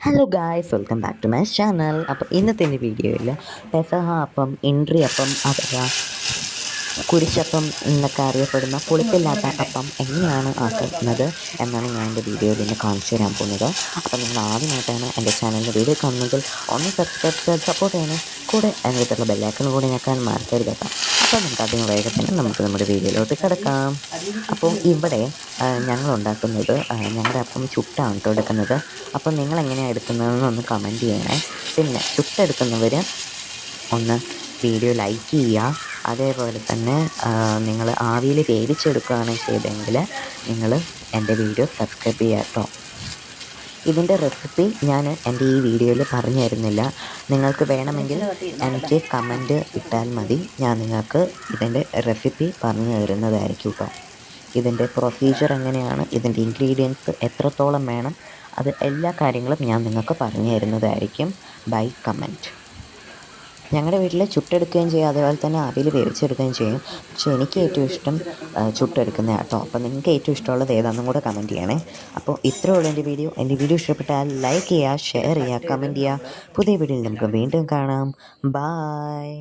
Hello guys, welcome back to my channel. അപ്പോൾ ഇന്നത്തെ എൻ്റെ വീഡിയോയിൽ പെസഹ അപ്പം, ഇൻട്രി അപ്പം അഥവാ കുരിശപ്പം എന്നൊക്കെ അറിയപ്പെടുന്ന പുളിപ്പില്ലാത്ത അപ്പം എങ്ങനെയാണ് ആക്കുന്നത് എന്നാണ് ഞാൻ എൻ്റെ വീഡിയോയിൽ ഇന്ന് കാണിച്ചു തരാൻ പോകുന്നത്. അപ്പോൾ നിങ്ങൾ ആദ്യമായിട്ടാണ് എൻ്റെ ചാനലിൻ്റെ വീഡിയോ കാണുന്നതെങ്കിൽ ഒന്ന് സബ്സ്ക്രൈബ് ചെയ്ത് സപ്പോർട്ട് ചെയ്യണേ. കൂടെ അതിനകത്തുള്ള ബെല്ലൈക്കൺ കൂടി ഞെക്കാൻ മറക്കരുത് കേട്ടോ. അപ്പോൾ നമുക്ക് അധികം വേഗത്തിന് നമുക്ക് നമ്മുടെ വീഡിയോയിലോട്ട് കിടക്കാം. അപ്പോൾ ഇവിടെ ഞങ്ങൾ ഉണ്ടാക്കുന്നത് ഞങ്ങളുടെ അപ്പം ചുട്ടാണ് കേട്ടോ എടുക്കുന്നത്. അപ്പോൾ നിങ്ങളെങ്ങനെയാണ് എടുക്കുന്നതെന്ന് ഒന്ന് കമൻറ്റ് ചെയ്യണേ. പിന്നെ ചുട്ടെടുക്കുന്നവർ ഒന്ന് വീഡിയോ ലൈക്ക് ചെയ്യുക. അതേപോലെ തന്നെ നിങ്ങൾ ആവിയിൽ വേവിച്ചെടുക്കുകയാണ് ചെയ്തതെങ്കിൽ നിങ്ങൾ എൻ്റെ വീഡിയോ സബ്സ്ക്രൈബ് ചെയ്യുക കേട്ടോ. ഇതിൻ്റെ റെസിപ്പി ഞാൻ എൻ്റെ ഈ വീഡിയോയിൽ പറഞ്ഞു തരുന്നില്ല. നിങ്ങൾക്ക് വേണമെങ്കിൽ എനിക്ക് കമൻറ്റ് ഇട്ടാൽ മതി, ഞാൻ നിങ്ങൾക്ക് ഇതിൻ്റെ റെസിപ്പി പറഞ്ഞു തരുന്നതായിരിക്കും കേട്ടോ. ഇതിൻ്റെ പ്രൊസീജിയർ എങ്ങനെയാണ്, ഇതിൻ്റെ ഇൻഗ്രീഡിയൻസ് എത്രത്തോളം വേണം, അത് എല്ലാ കാര്യങ്ങളും ഞാൻ നിങ്ങൾക്ക് പറഞ്ഞു തരുന്നതായിരിക്കും ബൈ കമൻറ്റ്. ഞങ്ങളുടെ വീട്ടിൽ ചുട്ടെടുക്കുകയും ചെയ്യും, അതേപോലെ തന്നെ ആവിയിൽ വേവിച്ചെടുക്കുകയും ചെയ്യും. പക്ഷേ എനിക്ക് ഏറ്റവും ഇഷ്ടം ചുട്ടെടുക്കുന്ന കേട്ടോ. അപ്പോൾ നിങ്ങൾക്ക് ഏറ്റവും ഇഷ്ടമുള്ളത് ഏതാണെന്നും കൂടെ കമൻറ്റ് ചെയ്യണേ. അപ്പോൾ ഇത്രയേ ഉള്ളൂ എൻ്റെ വീഡിയോ ഇഷ്ടപ്പെട്ടാൽ ലൈക്ക് ചെയ്യുക, ഷെയർ ചെയ്യുക, കമൻറ്റ് ചെയ്യുക. പുതിയ വീഡിയോയിൽ നമുക്ക് വീണ്ടും കാണാം. ബായ്.